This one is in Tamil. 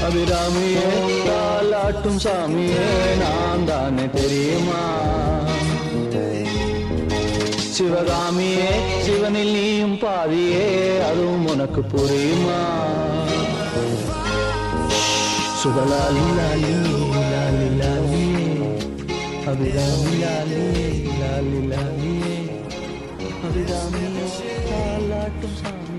அபிராமியே தாலாட்டும் சாமியே நான் தானே தெரியுமா? சிவகாமியே சிவனில் நீயும் பாதியே அதுவும் உனக்கு புரியுமா? சுகலாலி லாலி லாலி லாலியே அபிராமி லாலி லாலி லாலியே அபிராமியே தாலாட்டும் சாமி